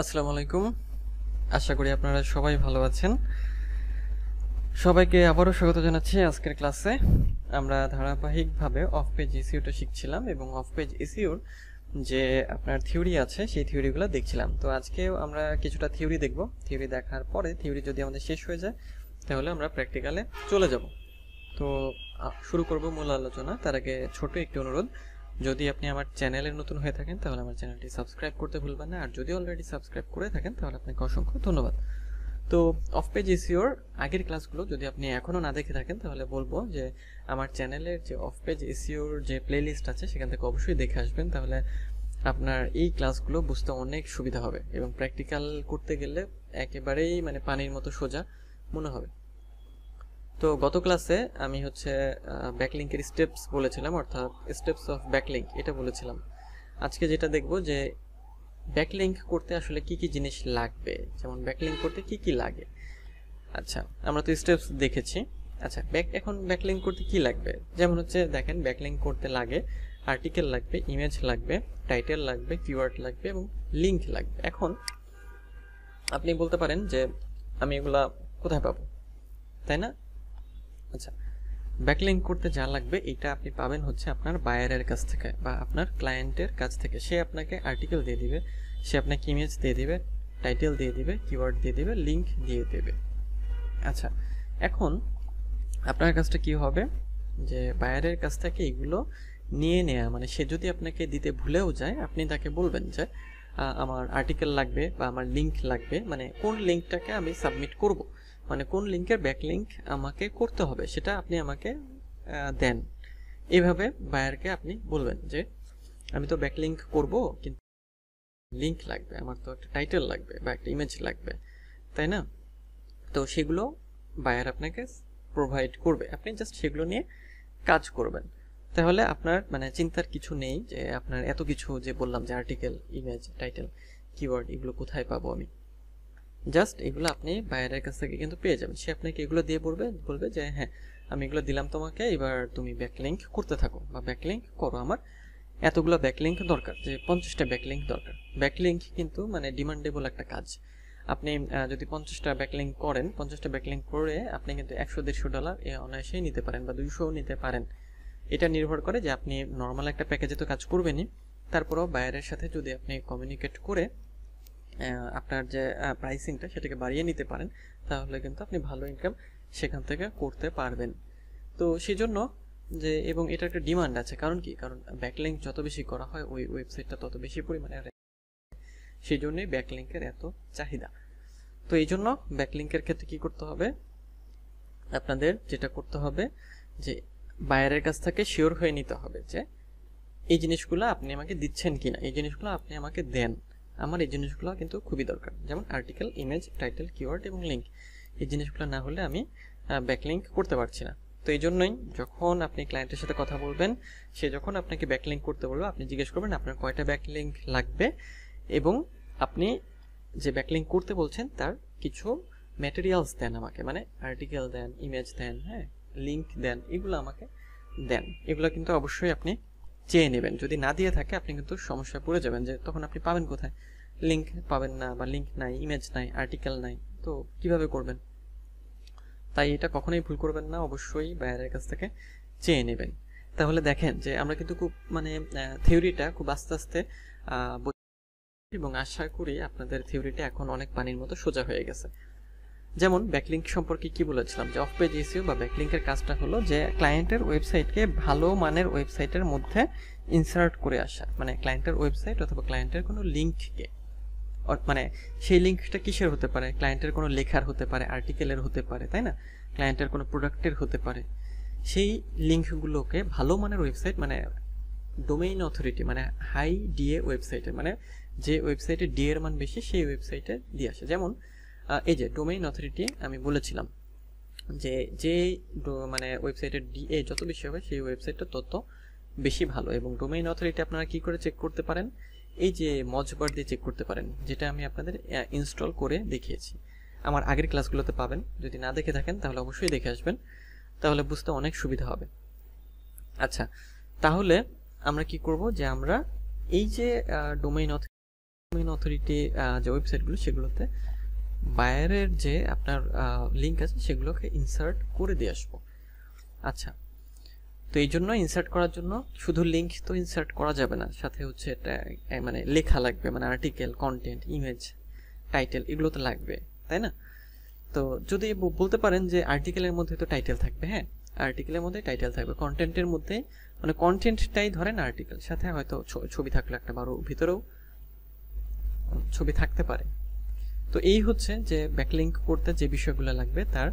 আসসালামু আলাইকুম। আশা করি আপনারা সবাই ভালো আছেন। সবাইকে আবারও স্বাগত জানাচ্ছি আজকের ক্লাসে। আমরা ধারাবাহিকভাবে অফ পেজ এসইওটা শিখছিলাম এবং অফ পেজ এসইওর যে আপনার থিওরি আছে সেই থিওরিগুলো দেখছিলাম। তো আজকেও আমরা কিছুটা থিওরি দেখব। থিওরি দেখার পরে থিওরি যদি আমাদের শেষ হয়ে যায় তাহলে আমরা প্র্যাকটিক্যালে চলে যাব। তো শুরু করব মূল আলোচনা। তার আগে ছোট একটি অনুরোধ, যদি আপনি আমার চ্যানেলের নতুন হয়ে থাকেন তাহলে আমার চ্যানেলটি সাবস্ক্রাইব করতে ভুলবেন না, আর যদি অলরেডি সাবস্ক্রাইব করে থাকেন তাহলে আপনাকে অসংখ্য ধন্যবাদ। তো অফ পেজ এসইওর আগের ক্লাসগুলো যদি আপনি এখনও না দেখে থাকেন তাহলে বলবো যে আমার চ্যানেলের যে অফ পেজ এসইওর যে প্লেলিস্ট আছে সেখান থেকে অবশ্যই দেখে আসবেন, তাহলে আপনার এই ক্লাসগুলো বুঝতে অনেক সুবিধা হবে এবং প্র্যাকটিক্যাল করতে গেলে একেবারেই পানির মতো সোজা মনে হবে। তো গত ক্লাসে আমি ব্যাকলিংকের স্টেপস বলেছিলাম, অর্থাৎ স্টেপস অফ ব্যাকলিংক এটা বলেছিলাম। আজকে যেটা দেখব যে ব্যাকলিংক করতে আসলে কি কি জিনিস লাগবে, যেমন ব্যাকলিংক করতে কি কি লাগে। আচ্ছা, আমরা তো স্টেপস দেখেছি। আচ্ছা, এখন ব্যাকলিংক করতে কি লাগবে, যেমন দেখেন ব্যাকলিংক করতে লাগে আর্টিকেল লাগবে, ইমেজ লাগবে, টাইটেল লাগবে, কিওয়ার্ড লাগবে এবং লিংক লাগবে। এখন আপনি বলতে পারেন যে আমি এগুলা কোথায় পাবো, তাই না? আচ্ছা, ব্যাকলিংক করতে যা লাগবে এটা আপনি পাবেন আপনার বায়ারের কাছ থেকে বা আপনার ক্লায়েন্টের কাছ থেকে। সে আপনাকে আর্টিকেল দিয়ে দিবে, সে আপনাকে ইমেজ দিয়ে দিবে, টাইটেল দিয়ে দিবে, কিওয়ার্ড দিয়ে দিবে, লিংক দিয়ে দেবে। আচ্ছা, এখন আপনার কাজটা কি হবে যে বায়ারের কাছ থেকে এগুলো নিয়ে নেওয়া, সে যদি আপনাকে দিতে ভুলেও যায় আপনি তাকে বলবেন যে আমার আর্টিকেল লাগবে বা আমার লিংক লাগবে, কোন লিংকটাকে আমি সাবমিট করব, কোন লিংকের ব্যাকলিংক আমাকে করতে হবে সেটা আপনি আমাকে দেন। এইভাবে বায়ারকে আপনি বলবেন যে আমি তো ব্যাকলিংক করব কিন্তু লিংক লাগবে, আমার তো একটা টাইটেল লাগবে বা একটা ইমেজ লাগবে, তাই না? তো সেগুলো বায়ার আপনাকে প্রোভাইড করবে, আপনি জাস্ট সেগুলো নিয়ে কাজ করবেন। তাহলে আপনার চিন্তার কিছু নেই যে আপনার এত কিছু যে বললাম যে আর্টিকেল, ইমেজ, টাইটেল, কিওয়ার্ড এগুলো কোথায় পাবো আমি। জাস্ট এগুলো আপনি বায়ারের কাছ থেকে কিন্তু পেয়ে যাবেন। সে আপনাকে এগুলো দিয়ে বলবে যে হ্যাঁ আমি এগুলো দিলাম তোমাকে, এবার তুমি ব্যাকলিংক করতে থাকো বা ব্যাকলিংক করো, আমার এতগুলো ব্যাকলিংক দরকার, যে 50টা ব্যাকলিংক দরকার। ব্যাকলিংক কিন্তু ডিমান্ডেবল একটা কাজ। আপনি যদি 50টা ব্যাকলিংক করেন, 50টা ব্যাকলিংক করে আপনি কিন্তু $100-150 অনায়াসেই নিতে পারেন বা 200ও নিতে পারেন। এটা নির্ভর করে যে আপনি নর্মাল একটা প্যাকেজে তো কাজ করবেনই, তারপরেও বায়ারের সাথে যদি আপনি কমিউনিকেট করে আপনার যে প্রাইসিংটা সেটাকে বাড়িয়ে নিতে পারেন তাহলে কিন্তু আপনি ভালো ইনকাম সেখান থেকে করতে পারবেন। তো সেজন্য যে, এবং এটা একটা ডিমান্ড আছে, কারণ কি, কারণ ব্যাকলিংক যত বেশি করা হয় ওই ওয়েবসাইটটা তত বেশি পরিমাণে, সেই জন্যই ব্যাকলিংকের এত চাহিদা। তো এই জন্য ব্যাকলিংকের ক্ষেত্রে কি করতে হবে, আপনাদের যেটা করতে হবে যে বায়ারের কাছ থেকে শিওর হয়ে নিতে হবে যে এই জিনিসগুলো আপনি আমাকে দিচ্ছেন কিনা, এই জিনিসগুলো আপনি আমাকে দেন, আমার এই জিনিসগুলো কিন্তু খুবই দরকার। যেমন আর্টিকেল, ইমেজ, টাইটেল, কিওয়ার্ড এবং লিংক, এই জিনিসগুলো না হলে আমি ব্যাকলিংক করতে পারছি না। তো এই জন্যই যখন আপনি ক্লায়েন্টের সাথে কথা বলবেন, সে যখন আপনাকে ব্যাকলিংক করতে বলবে আপনি জিজ্ঞেস করবেন আপনার কয়টা ব্যাকলিংক লাগবে এবং আপনি যে ব্যাকলিংক করতে বলছেন তার কিছু ম্যাটেরিয়ালস দেন আমাকে, আর্টিকেল দেন, ইমেজ দেন, হ্যাঁ, লিংক দেন, এগুলো আমাকে দেন। এগুলো কিন্তু অবশ্যই আপনি চেয়ে নেবেন। যদি না দিয়ে থাকে আপনি কিন্তু সমস্যায় পড়ে যাবেন, যে তখন আপনি পাবেন কোথায়, লিংক পাবেন না বা লিংক নাই, ইমেজ নাই, আর্টিকেল নাই, তো কিভাবে করবেন? তাই এটা কখনোই ভুল করবেন না, অবশ্যই বায়ারের কাছ থেকে চেয়ে নেবেন। তাহলে দেখেন যে আমরা কিন্তু খুব থিওরিটা খুব আস্তে আস্তে এবং আশা করি আপনাদের থিওরিটা এখন অনেক পানির মতো সোজা হয়ে গেছে। যেমন ব্যাকলিংক সম্পর্কে কি বলেছিলাম, যে অফ পেজ এসইও বা ব্যাকলিংকের কাজটা হলো যে ক্লায়েন্টের ওয়েবসাইটকে ভালো মানের ওয়েবসাইটের মধ্যে ইনসার্ট করে আসা, ক্লায়েন্টের ওয়েবসাইট অথবা ক্লায়েন্টের কোনো লিঙ্ককে, সেই লিঙ্কটা কিসের হতে পারে, ক্লায়েন্টের কোনো লেখার হতে পারে, আর্টিকেলের হতে পারে, তাই না, ক্লায়েন্টের কোনো প্রোডাক্টের হতে পারে। সেই লিঙ্কগুলোকে ভালো মানের website, domain authority, high DA ওয়েবসাইটে, যে ওয়েবসাইটে ডি এর মান বেশি সেই ওয়েবসাইটে দিয়ে আসে। যেমন এই যে ডোমেইন অথরিটি আমি বলেছিলাম যে ওয়েবসাইটের ডিএ যত বেশি হবে সেই ওয়েবসাইটটা তত বেশি ভালো। এবং ডোমেইন অথরিটি আপনারা কি করে চেক করতে পারেন, এই যে মজবার দিয়ে চেক করতে পারেন, যেটা আমি আপনাদের ইনস্টল করে দেখিয়েছি, আমার আগের ক্লাসগুলোতে পাবেন। যদি না দেখে থাকেন তাহলে অবশ্যই দেখে আসবেন, তাহলে বুঝতে অনেক সুবিধা হবে। আচ্ছা, তাহলে আমরা কি করব যে আমরা এই যে ডোমেইন ডোমেইন অথরিটি যে ওয়েবসাইটগুলো সেগুলোতে বায়ারের যে আপনার লিঙ্ক আছে সেগুলোকে ইনসার্ট করে দিয়ে আসবো। আচ্ছা, তো এই জন্য ইনসার্ট করার জন্য শুধু লিঙ্ক তো ইনসার্ট করা যাবে না, সাথে হচ্ছে এটা মানে লেখা লাগবে, মানে আর্টিকেল, কন্টেন্ট, ইমেজ, টাইটেল এগুলো তো লাগবে, তাই না? তো যদি বলতে পারেন যে আর্টিকেলের মধ্যে তো টাইটেল থাকবে, হ্যাঁ আর্টিকেলের মধ্যে টাইটেল থাকবে, কন্টেন্টের মধ্যে মানে কন্টেন্টটাই ধরেন আর্টিকেল, সাথে হয়তো ছবি থাকলো একটা, বারো ভিতরেও ছবি থাকতে পারে। তো এই হচ্ছে যে ব্যাকলিঙ্ক করতে যে বিষয়গুলো লাগবে তার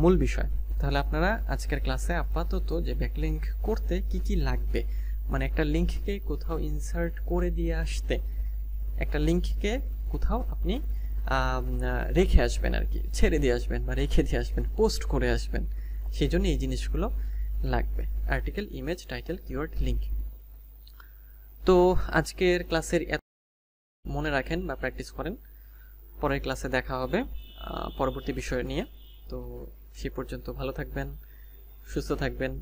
মূল বিষয়। তাহলে আপনারা আজকের ক্লাসে আপাতত যে ব্যাকলিঙ্ক করতে কি কি লাগবে, মানে একটা লিঙ্ককে কোথাও ইনসার্ট করে দিয়ে আসতে, একটা লিঙ্ককে কোথাও আপনি রেখে আসবেন আর কি, ছেড়ে দিয়ে আসবেন বা রেখে দিয়ে আসবেন, পোস্ট করে আসবেন, সেই জন্য এই জিনিসগুলো লাগবে, article, image, title, keyword, link. তো আজকের ক্লাসের মনে রাখেন বা প্র্যাকটিস করেন, পরের ক্লাসে দেখা হবে পরবর্তী বিষয় নিয়ে। তো সেই পর্যন্ত ভালো থাকবেন, সুস্থ থাকবেন।